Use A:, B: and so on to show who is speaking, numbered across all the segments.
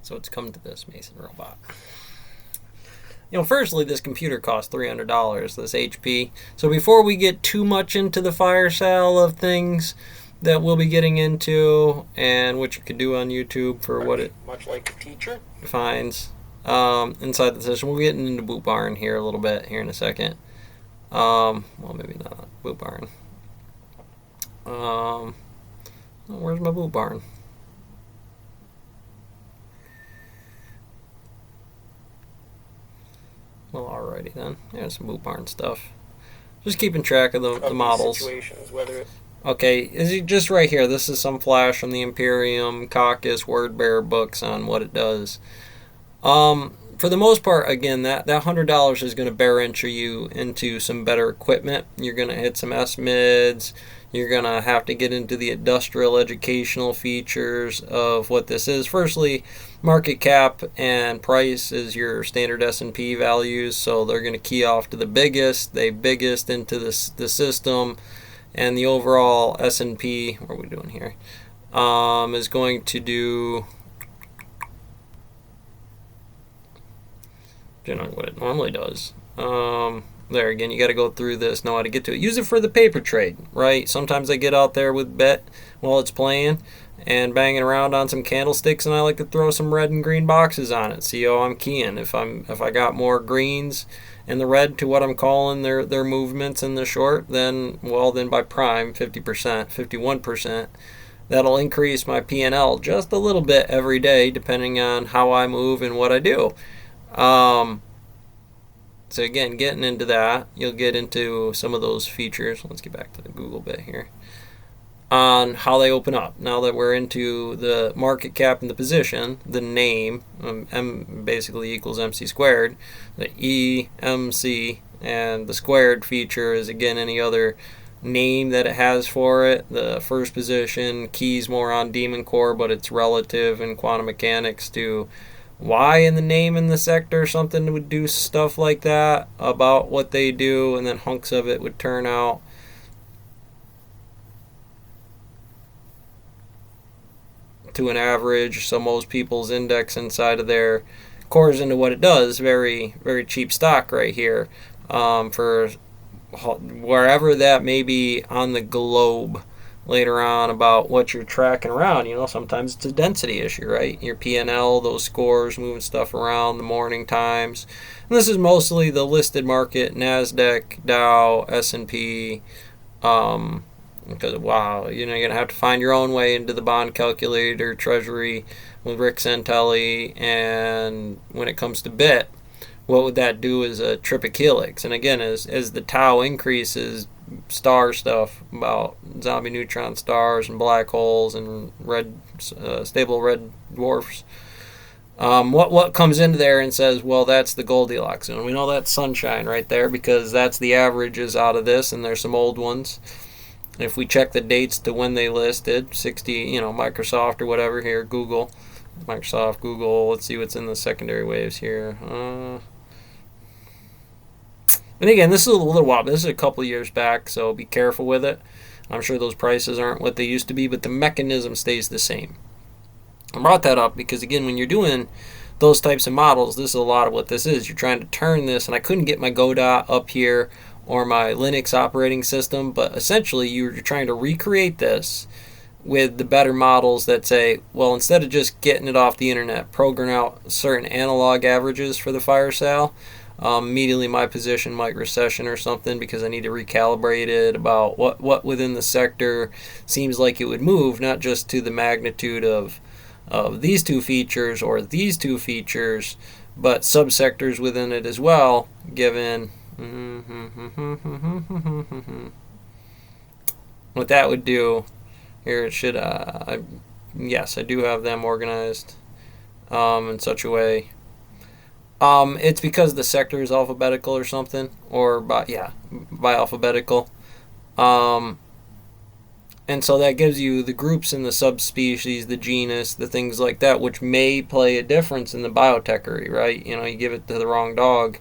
A: So it's come to this Mason robot. Firstly, this computer costs $300, this HP. So before we get too much into the fire sale of things that we'll be getting into, and what you could do on YouTube for what it
B: much like a teacher
A: finds inside the system. We'll get into Boot Barn here a little bit here in a second. Well, maybe not Boot Barn. Where's my Boot Barn? Well, alrighty then. There's some Boot Barn stuff. Just keeping track of the models.
B: Situations, whether
A: Okay, is it just right here? This is some flash from the Imperium Caucus Word Bearer books on what it does. For the most part, again, that $100 is going to bear entry you into some better equipment. You're going to hit some S-mids. You're going to have to get into the industrial educational features of what this is. Firstly, market cap and price is your standard S&P values, so they're going to key off to the biggest into the system, and the overall S&P, what are we doing here, is going to do what it normally does. There again, you got to go through this, know how to get to it. Use it for the paper trade, right? Sometimes I get out there with bet while it's playing and banging around on some candlesticks, and I like to throw some red and green boxes on it. See how I'm keying. If I got more greens and the red to what I'm calling their movements in the short, then by prime 50%, 51%. That'll increase my P&L just a little bit every day, depending on how I move and what I do. So again, getting into that, you'll get into some of those features. Let's get back to the Google bit here. On how they open up. Now that we're into the market cap and the position, the name, M basically equals MC squared. The E, MC, and the squared feature is again any other name that it has for it. The first position keys more on Demon Core, but it's relative in quantum mechanics to why in the name in the sector something would do stuff like that about what they do, and then hunks of it would turn out. To an average, so most people's index inside of there cores into what it does. Very, very cheap stock right here, for wherever that may be on the globe. Later on about what you're tracking around, sometimes it's a density issue, right? Your P&L, those scores, moving stuff around the morning times. And this is mostly the listed market, NASDAQ, Dow, S&P, because you're going to have to find your own way into the bond calculator, treasury with Rick Santelli, and when it comes to bit, what would that do is a tripic helix. And again, as the tau increases, star stuff about zombie neutron stars and black holes and stable red dwarfs, what comes into there and says, well, that's the Goldilocks zone. We know that's sunshine right there because that's the averages out of this, and there's some old ones. If we check the dates to when they listed, 60, Microsoft or whatever here, Microsoft, Google, let's see what's in the secondary waves here. And again, this is a little while. This is a couple of years back, so be careful with it. I'm sure those prices aren't what they used to be, but the mechanism stays the same. I brought that up because, again, when you're doing those types of models, this is a lot of what this is. You're trying to turn this, and I couldn't get my Godot up here or my Linux operating system, but essentially you're trying to recreate this with the better models that say, well, instead of just getting it off the internet, program out certain analog averages for the fire sale. Immediately my position might recession or something because I need to recalibrate it about what within the sector seems like it would move, not just to the magnitude of these two features or these two features, but subsectors within it as well, given what that would do. Here it should, yes, I do have them organized in such a way. It's because the sector is alphabetical or something, or by alphabetical. And so that gives you the groups and the subspecies, the genus, the things like that, which may play a difference in the biotechy, right? You give it to the wrong dog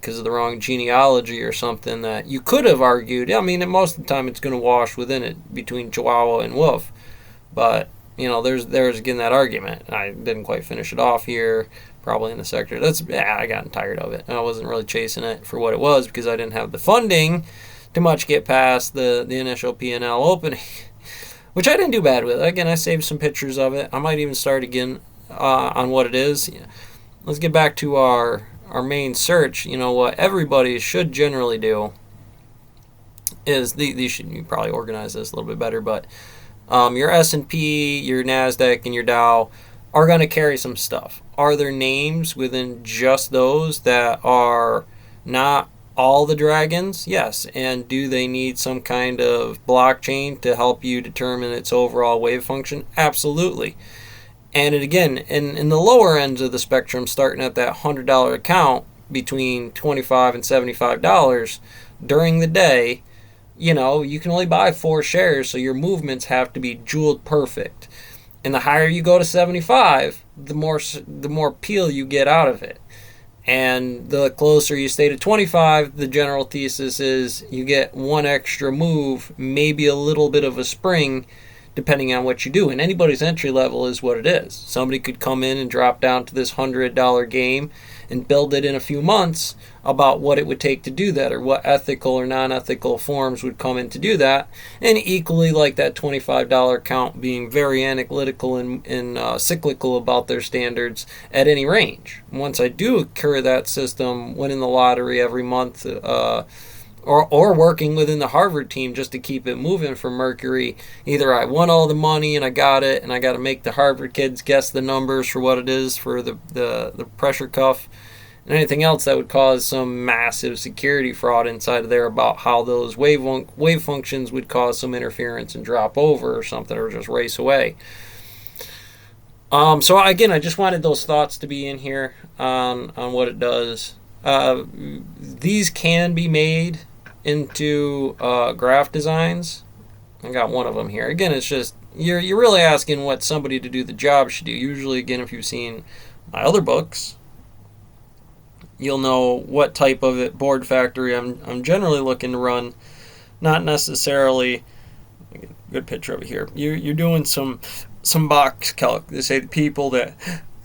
A: because of the wrong genealogy or something that you could have argued. I mean, most of the time it's going to wash within it between Chihuahua and Wolf. But, there's again that argument. I didn't quite finish it off here, probably in the sector. I gotten tired of it. I wasn't really chasing it for what it was because I didn't have the funding to much get past the initial P&L opening, which I didn't do bad with. Again, I saved some pictures of it. I might even start again on what it is. Let's get back to our main search. What everybody should generally do is you probably organize this a little bit better, but your S&P, your NASDAQ, and your Dow are going to carry some stuff. Are there names within just those that are not all the dragons? Yes. And do they need some kind of blockchain to help you determine its overall wave function? Absolutely. And again, in the lower ends of the spectrum, starting at that $100 account between $25 and $75 during the day, you can only buy 4 shares, so your movements have to be jeweled perfect. And the higher you go to 75, the more peel you get out of it. And the closer you stay to 25, the general thesis is you get one extra move, maybe a little bit of a spring, depending on what you do. And anybody's entry level is what it is. Somebody could come in and drop down to this $100 game and build it in a few months about what it would take to do that, or what ethical or non-ethical forms would come in to do that. And equally like that $25 account, being very analytical and cyclical about their standards at any range. Once I do occur that system, winning the lottery every month, or working within the Harvard team just to keep it moving for Mercury. Either I won all the money and I got it, and I got to make the Harvard kids guess the numbers for what it is for the pressure cuff, and anything else that would cause some massive security fraud inside of there about how those wave functions would cause some interference and drop over or something, or just race away. So again, I just wanted those thoughts to be in here on what it does. These can be made into graph designs. I got one of them here. Again, it's just you're really asking what somebody to do the job should do. Usually, again, if you've seen my other books, you'll know what type of board factory I'm generally looking to run. Not necessarily good picture over here. You're doing some box calc. They say the people that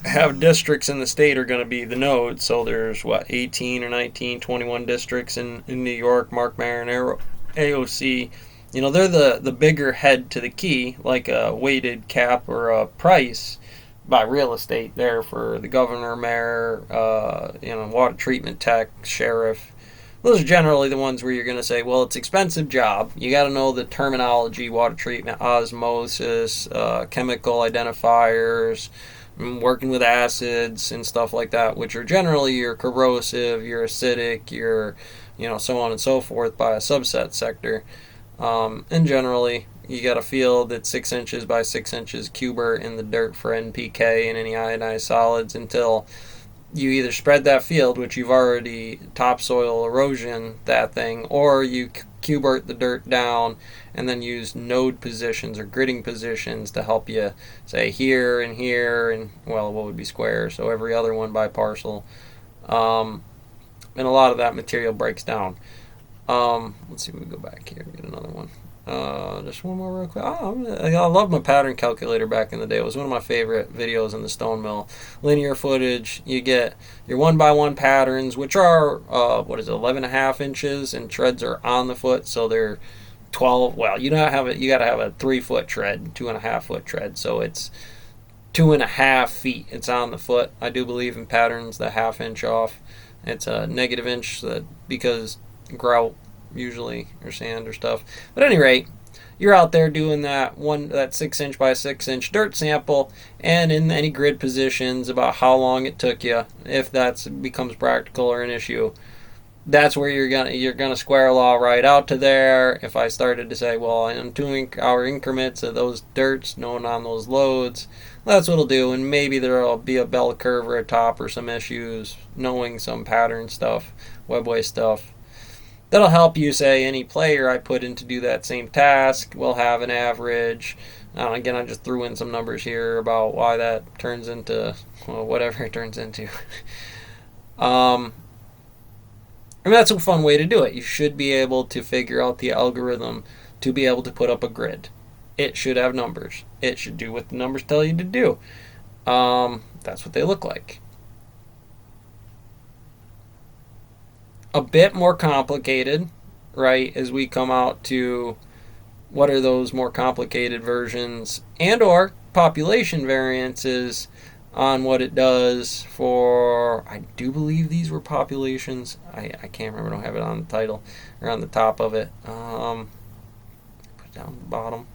A: have districts in the state are going to be the nodes. So there's 18 or 19, 21 districts in New York. Mark Maron, AOC, they're the bigger head to the key, like a weighted cap or a price by real estate there for the governor, mayor, water treatment tech, sheriff. Those are generally the ones where you're going to say, well, it's an expensive job. You got to know the terminology, water treatment, osmosis, chemical identifiers, working with acids and stuff like that, which are generally your corrosive, your acidic, your, so on and so forth by a subset sector. And generally, you got a field that's 6 inches by 6 inches cuber in the dirt for NPK and any ionized solids until you either spread that field, which you've already topsoil erosion that thing, or you cubert the dirt down and then use node positions or gridding positions to help you say here and here and, well, what would be square, so every other one by parcel. And a lot of that material breaks down. Let's see if we go back here and get another one. Just one more real quick. I love my pattern calculator back in the day. It was one of my favorite videos in the stone mill. Linear footage. You get your 1x1 patterns, which are 11.5 inches, and treads are on the foot, so they're 12. Well, you got to have a 3-foot tread, 2.5-foot tread, so it's 2.5 feet. It's on the foot. I do believe in patterns the half inch off. It's a negative inch because grout usually, or sand or stuff. But at any rate, you're out there doing that 6 inch by 6 inch dirt sample, and in any grid positions about how long it took you, if that becomes practical or an issue. That's where you're gonna square law right out to there. If I started to say, well, I'm doing our increments of those dirts, knowing on those loads, that's what it'll do. And maybe there'll be a bell curve or a top or some issues, knowing some pattern stuff, webway stuff. That'll help you say any player I put in to do that same task will have an average. Again, I just threw in some numbers here about why that turns into, whatever it turns into. And that's a fun way to do it. You should be able to figure out the algorithm to be able to put up a grid. It should have numbers. It should do what the numbers tell you to do. That's what they look like. A bit more complicated, right, as we come out to what are those more complicated versions and or population variances on what it does for, I do believe these were populations. I can't remember, I don't have it on the title or on the top of it. Put it down the bottom.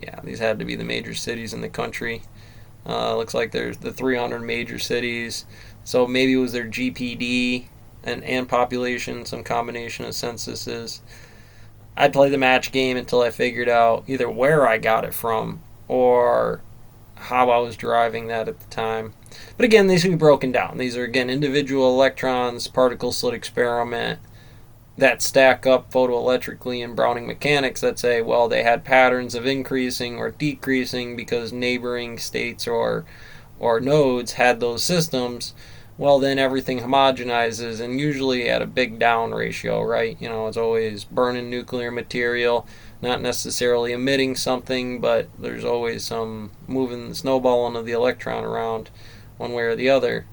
A: Yeah, these had to be the major cities in the country. Looks like there's the 300 major cities. So maybe it was their GPD and population, some combination of censuses. I'd play the match game until I figured out either where I got it from or how I was deriving that at the time. But again, these can be broken down. These are, again, individual electrons, particle slit experiment that stack up photoelectrically in Brownian mechanics that say, well, they had patterns of increasing or decreasing because neighboring states or nodes had those systems. Well, then everything homogenizes, and usually at a big down ratio, right? It's always burning nuclear material, not necessarily emitting something, but there's always some moving the snowballing of the electron around one way or the other.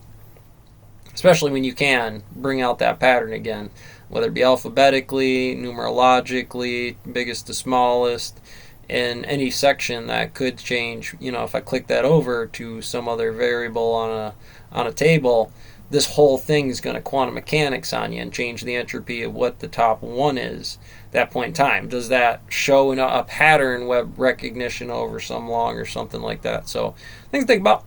A: Especially when you can bring out that pattern again, whether it be alphabetically, numerologically, biggest to smallest, in any section that could change. If I click that over to some other variable on a table, this whole thing is going to quantum mechanics on you and change the entropy of what the top one is at that point in time. Does that show a pattern web recognition over some long or something like that? So things to think about.